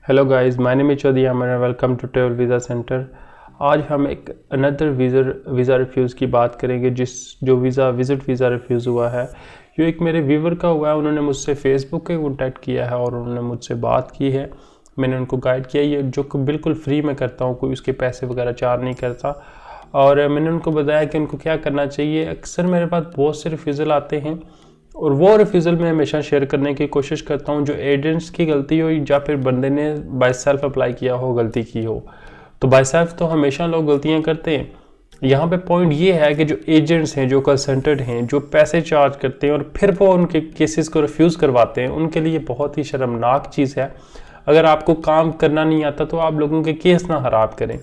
Hello guys, my name is Chaudhary Amar, welcome to travel visa centre. आज हम एक another visa refuse की बात करेंगे। जो विज़िट वीज़ा रिफ्यूज़ हुआ है, ये एक मेरे व्यूवर का हुआ है। उन्होंने मुझसे फेसबुक पे कॉन्टैक्ट किया है और उन्होंने मुझसे बात की है। मैंने उनको गाइड किया, ये जो बिल्कुल फ्री में करता हूँ, कोई उसके पैसे वगैरह चार्ज नहीं करता। और मैंने उनको बताया कि उनको क्या करना चाहिए। अक्सर मेरे पास बहुत से रिफ्यूज़ल आते हैं और वो रिफ्यूज़ल मैं हमेशा शेयर करने की कोशिश करता हूँ जो एजेंट्स की गलती हो या फिर बंदे ने बाय सेल्फ अप्लाई किया हो, गलती की हो। तो बाय सेल्फ तो हमेशा लोग गलतियाँ करते हैं। यहाँ पे पॉइंट ये है कि जो एजेंट्स हैं, जो कंसल्टेंट हैं, जो पैसे चार्ज करते हैं और फिर वो उनके केसेस को रिफ्यूज़ करवाते हैं, उनके लिए बहुत ही शर्मनाक चीज़ है। अगर आपको काम करना नहीं आता तो आप लोगों के केस ना खराब करें।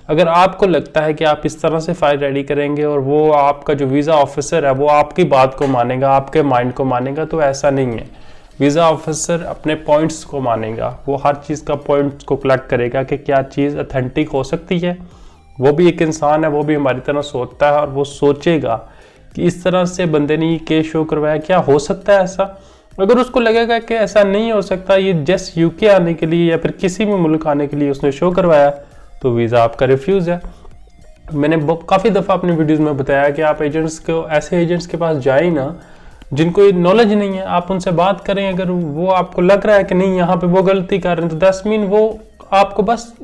अगर आपको लगता है कि आप इस तरह से फाइल रेडी करेंगे और वो आपका जो वीज़ा ऑफिसर है वो आपकी बात को मानेगा, आपके माइंड को मानेगा, तो ऐसा नहीं है। वीज़ा ऑफिसर अपने पॉइंट्स को मानेगा, वो हर चीज़ का पॉइंट्स को कलेक्ट करेगा कि क्या चीज़ अथेंटिक हो सकती है। वो भी एक इंसान है, वो भी हमारी तरह सोचता है और वो सोचेगा कि इस तरह से बंदे ने ये केस शो करवाया, क्या हो सकता है ऐसा। अगर उसको लगेगा कि ऐसा नहीं हो सकता, ये जस्ट यूके आने के लिए या फिर किसी भी मुल्क आने के लिए उसने शो करवाया, तो वीज़ा आपका रिफ्यूज़ है। मैंने काफ़ी दफ़ा अपने वीडियोस में बताया कि आप ऐसे एजेंट्स के पास जाएं ना जिनको नॉलेज नहीं है। आप उनसे बात करें, अगर वो आपको लग रहा है कि नहीं यहाँ पे वो गलती कर रहे हैं, तो 10 मीन वो आपको बस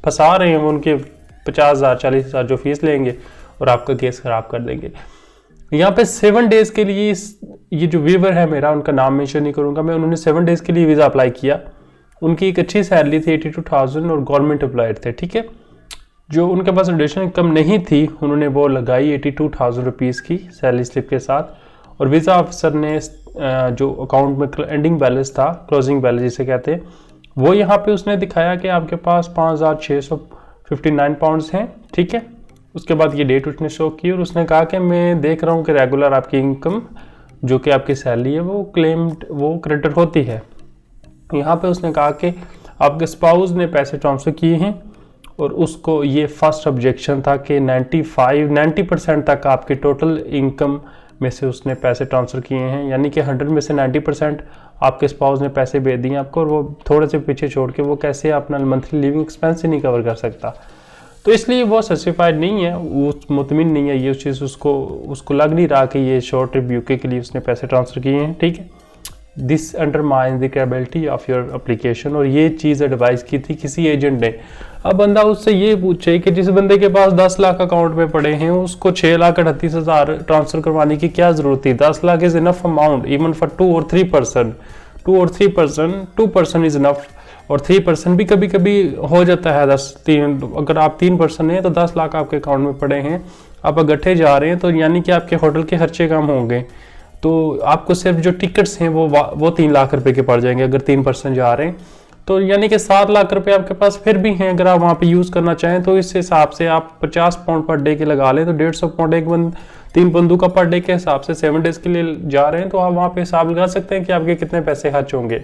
फंसा रहे हैं। वो उनके 50,000 40,000 जो फीस लेंगे और आपका केस ख़राब कर देंगे। यहाँ पे 7 डेज़ के लिए ये जो व्यूवर है मेरा, उनका नाम मेंशन नहीं करूँगा मैं, उन्होंने 7 डेज़ के लिए वीज़ा अप्लाई किया। उनकी एक अच्छी सैलरी थी, 82,000 और गवर्नमेंट एम्प्लॉयड थे, ठीक है। जो उनके पास एडिशनल इनकम नहीं थी, उन्होंने वो लगाई 82,000 रुपीज़ की सैलरी स्लिप के साथ। और वीज़ा ऑफिसर ने जो अकाउंट में एंडिंग बैलेंस था, क्लोजिंग बैलेंस जिसे कहते हैं, वो यहाँ पे उसने दिखाया कि आपके पास 5,659 पाउंड्स हैं, ठीक है। उसके बाद ये डेट उसने शो की और उसने कहा कि मैं देख रहा हूँ कि रेगुलर आपकी इनकम जो कि आपकी सैलरी है वो क्रेडिट होती है। यहाँ पे उसने कहा कि आपके स्पाउस ने पैसे ट्रांसफ़र किए हैं और उसको ये फर्स्ट ऑब्जेक्शन था कि 90% तक आपकी टोटल इनकम में से उसने पैसे ट्रांसफ़र किए हैं, यानी कि 100 में से 90% आपके स्पाउस ने पैसे भेज दिए आपको, और वो थोड़े से पीछे छोड़ के वो कैसे अपना मंथली लिविंग एक्सपेंस ही नहीं कवर कर सकता। तो इसलिए वो सर्टिफाइड नहीं है, वो मुतमिन नहीं है। ये चीज़ उसको लग नहीं रहा कि ये शॉर्ट ट्रिप यूके के लिए उसने पैसे ट्रांसफ़र किए हैं, ठीक है। This undermine the credibility of your application. और ये चीज़ एडवाइस की थी किसी एजेंट ने। अब बंदा उससे ये पूछे कि जिस बंदे के पास 10 लाख अकाउंट में पड़े हैं उसको 6,38,000 ट्रांसफर करवाने की क्या जरूरत थी। 10 lakh is enough amount even for 2 or 3%। 2% is enough, और 3% भी कभी कभी हो जाता है। अगर आप 3% हैं तो 10 लाख आपके अकाउंट में पड़े हैं, आप इकट्ठे जा रहे हैं, तो यानी कि आपके होटल के खर्चे कम होंगे। तो आपको सिर्फ जो टिकट्स हैं वो 3 लाख रुपए के पड़ जाएंगे अगर 3% जा रहे हैं, तो यानी कि 7 लाख रुपए आपके पास फिर भी हैं। अगर आप वहाँ पे यूज़ करना चाहें तो इस हिसाब से आप 50 पाउंड पर डे के लगा लें, तो 150 पाउंड 3 बंदों का पर डे के हिसाब से 7 डेज़ के लिए जा रहे हैं, तो आप वहाँ पे हिसाब लगा सकते हैं कि आपके कितने पैसे खर्च होंगे।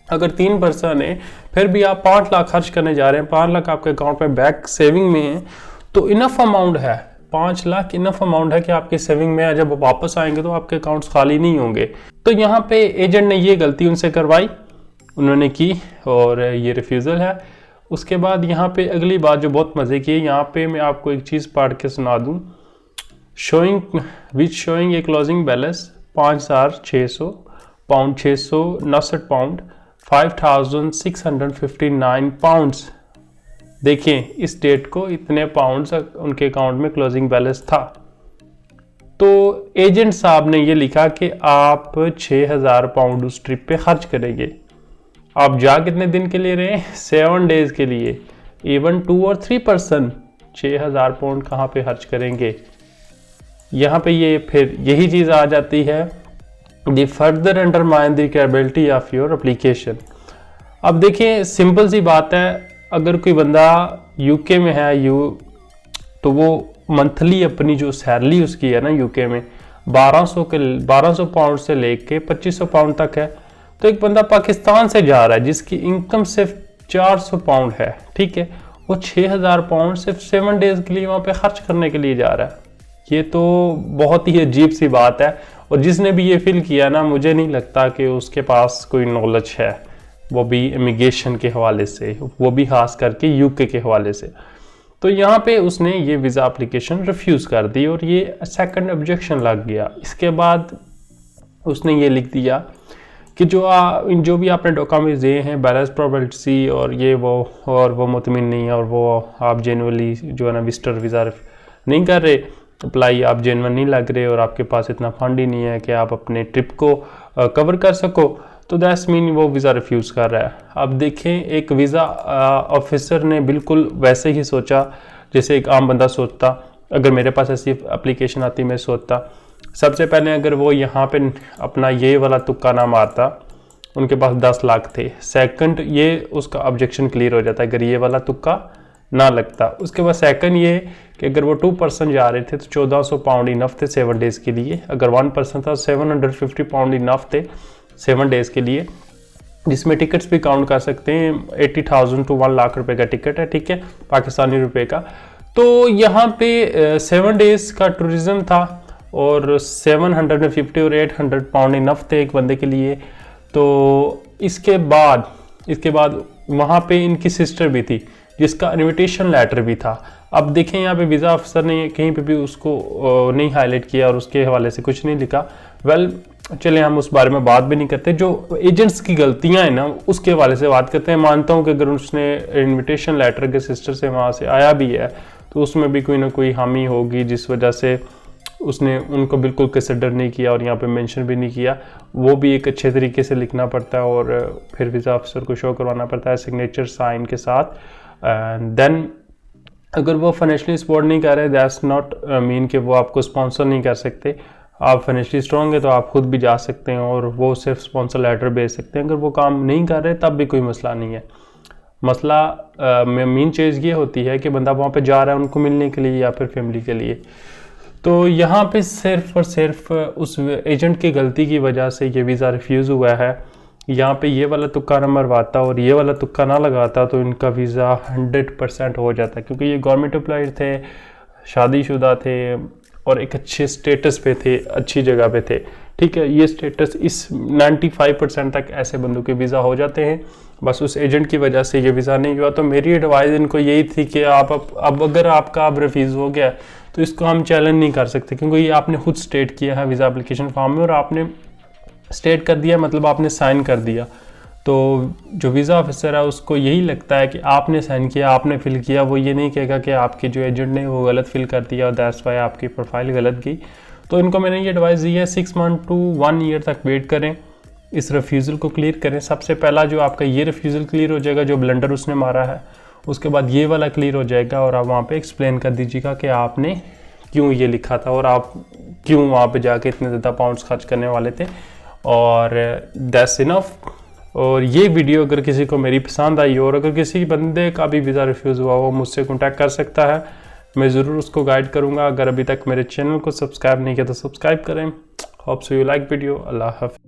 अगर 3% है फिर भी आप 5 लाख खर्च करने जा रहे हैं, 5 लाख आपके अकाउंट में बैक सेविंग में है, तो इनफ अमाउंट है। 5 लाख इनफ अमाउंट है कि आपके सेविंग में जब वापस आएंगे तो आपके अकाउंट्स खाली नहीं होंगे। तो यहाँ पे एजेंट ने ये गलती उनसे करवाई, उन्होंने की, और ये रिफ्यूज़ल है। उसके बाद यहाँ पे अगली बात जो बहुत मज़े की है, यहाँ पे मैं आपको एक चीज़ पढ़ के सुना दूँ। शोइंग ए closing balance 5,600 pound, 669 pound, 5,659 pounds. देखें इस डेट को इतने पाउंड्स उनके अकाउंट में क्लोजिंग बैलेंस था। तो एजेंट साहब ने ये लिखा कि आप 6,000 पाउंड उस ट्रिप पे खर्च करेंगे। आप जा कितने दिन के लिए रहे? 7 डेज़ के लिए। इवन 2 or 3% 6,000 पाउंड कहाँ पे खर्च करेंगे? यहाँ पे ये फिर यही चीज़ आ जाती है, the further undermine the credibility of your application. अब देखिए सिंपल सी बात है, अगर कोई बंदा यूके में है तो वो मंथली अपनी जो सैलरी उसकी है ना यूके में 1200 पाउंड से लेके 2500 पाउंड तक है। तो एक बंदा पाकिस्तान से जा रहा है जिसकी इनकम सिर्फ 400 पाउंड है, ठीक है, वो 6,000 पाउंड सिर्फ 7 डेज़ के लिए वहाँ पे खर्च करने के लिए जा रहा है। ये तो बहुत ही अजीब सी बात है, और जिसने भी ये फील किया ना, मुझे नहीं लगता कि उसके पास कोई नॉलेज है। वो भी इमिग्रेशन के हवाले से, वो भी खास करके यूके के हवाले से। तो यहाँ पे उसने ये वीज़ा एप्लीकेशन रिफ्यूज़ कर दी और ये सेकंड ऑब्जेक्शन लग गया। इसके बाद उसने ये लिख दिया कि जो भी आपने डॉक्यूमेंट्स दिए हैं, बैलेंस प्रॉपर्टी और ये वो मुतमिन नहीं है, और वो आप जेनुअली जो है ना विजिटर वीज़ा नहीं कर रहे अप्लाई, आप जेनुअन नहीं लग रहे और आपके पास इतना फंड ही नहीं है कि आप अपने ट्रिप को कवर कर सको, तो दैट्स मीन वो वीज़ा रिफ्यूज़ कर रहा है। अब देखें, एक वीज़ा ऑफिसर ने बिल्कुल वैसे ही सोचा जैसे एक आम बंदा सोचता। अगर मेरे पास ऐसी एप्लीकेशन आती मैं सोचता, सबसे पहले अगर वो यहाँ पे अपना ये वाला तुक्का ना मारता, उनके पास 10 लाख थे, सेकंड ये उसका ऑब्जेक्शन क्लियर हो जाता अगर ये वाला तुक्का ना लगता। उसके बाद सेकंड ये कि अगर वो 2% जा रहे थे तो 1400 पाउंड इनफ थे 7 डेज़ के लिए। अगर 1% था 750 पाउंड इनफ थे 7 डेज़ के लिए, जिसमें टिकट्स भी काउंट कर सकते हैं। 80,000 to 1 लाख रुपए का टिकट है, ठीक है, पाकिस्तानी रुपए का। तो यहाँ पे 7 डेज़ का टूरिज़्म था और 750 और 800 पाउंड इनफ थे एक बंदे के लिए। तो इसके बाद वहाँ पे इनकी सिस्टर भी थी जिसका इनविटेशन लेटर भी था। अब देखें यहाँ पे वीज़ा अफसर ने कहीं पे भी उसको नहीं हाईलाइट किया और उसके हवाले से कुछ नहीं लिखा। चले हम उस बारे में बात भी नहीं करते। जो एजेंट्स की गलतियाँ हैं ना उसके हवाले से बात करते हैं। मानता हूँ कि अगर उसने इनविटेशन लेटर के सिस्टर से वहाँ से आया भी है तो उसमें भी कोई ना कोई खामी होगी जिस वजह से उसने उनको बिल्कुल कंसिडर नहीं किया और यहाँ पे मेंशन भी नहीं किया। वो भी एक अच्छे तरीके से लिखना पड़ता है और फिर वीज़ा अफसर को शो करवाना पड़ता है सिग्नेचर साइन के साथ। एंड देन अगर वो फाइनेंशियली सपोर्ट नहीं कर रहे, दैट्स नॉट मीन कि वो आपको स्पॉन्सर नहीं कर सकते। आप फाइनेंशियली स्ट्रॉन्ग है तो आप खुद भी जा सकते हैं और वो सिर्फ स्पॉन्सर लेटर भेज सकते हैं। अगर वो काम नहीं कर रहे तब भी कोई मसला नहीं है। मसला मेन चीज़ ये होती है कि बंदा वहाँ पे जा रहा है उनको मिलने के लिए या फिर फैमिली के लिए। तो यहाँ पे सिर्फ और सिर्फ उस एजेंट की गलती की वजह से ये वीज़ा रिफ्यूज़ हुआ है। यहाँ पे ये वाला तुक्का ना मरवाता और ये वाला तुक्का ना लगाता तो इनका वीज़ा 100% हो जाता, क्योंकि ये गवर्नमेंट एम्प्लॉयड थे, शादीशुदा थे और एक अच्छे स्टेटस पे थे, अच्छी जगह पे थे, ठीक है। ये स्टेटस इस 95% तक ऐसे बंदों के वीज़ा हो जाते हैं। बस उस एजेंट की वजह से ये वीज़ा नहीं हुआ। तो मेरी एडवाइस इनको यही थी कि आप अब अगर आपका अब रिफ्यूज़ हो गया तो इसको हम चैलेंज नहीं कर सकते, क्योंकि ये आपने खुद स्टेट किया है वीज़ा एप्लीकेशन फॉर्म में और आपने स्टेट कर दिया, मतलब आपने साइन कर दिया। तो जो वीज़ा ऑफिसर है उसको यही लगता है कि आपने साइन किया, आपने फिल किया। वो ये नहीं कहेगा कि आपके जो एजेंट ने वो गलत फिल कर दिया और दैट्स वाई आपकी प्रोफाइल गलत गई। तो इनको मैंने ये एडवाइस दी है 6 मंथ to 1 ईयर तक वेट करें, इस रिफ्यूज़ल को क्लियर करें। सबसे पहला जो आपका ये रिफ्यूज़ल क्लियर हो जाएगा, जो ब्लंडर उसने मारा है, उसके बाद ये वाला क्लियर हो जाएगा और आप वहाँ पे एक्सप्लेन कर दीजिएगा कि आपने क्यों ये लिखा था और आप क्यों वहाँ पे जाके इतने ज़्यादा पाउंड्स खर्च करने वाले थे। और दैट्स इनफ। और ये वीडियो अगर किसी को मेरी पसंद आई और अगर किसी बंदे का भी वीज़ा रिफ्यूज़ हुआ वो मुझसे कॉन्टैक्ट कर सकता है, मैं ज़रूर उसको गाइड करूँगा। अगर अभी तक मेरे चैनल को सब्सक्राइब नहीं किया तो सब्सक्राइब करें। Hope so you like video. अल्लाह हाफ़िज़।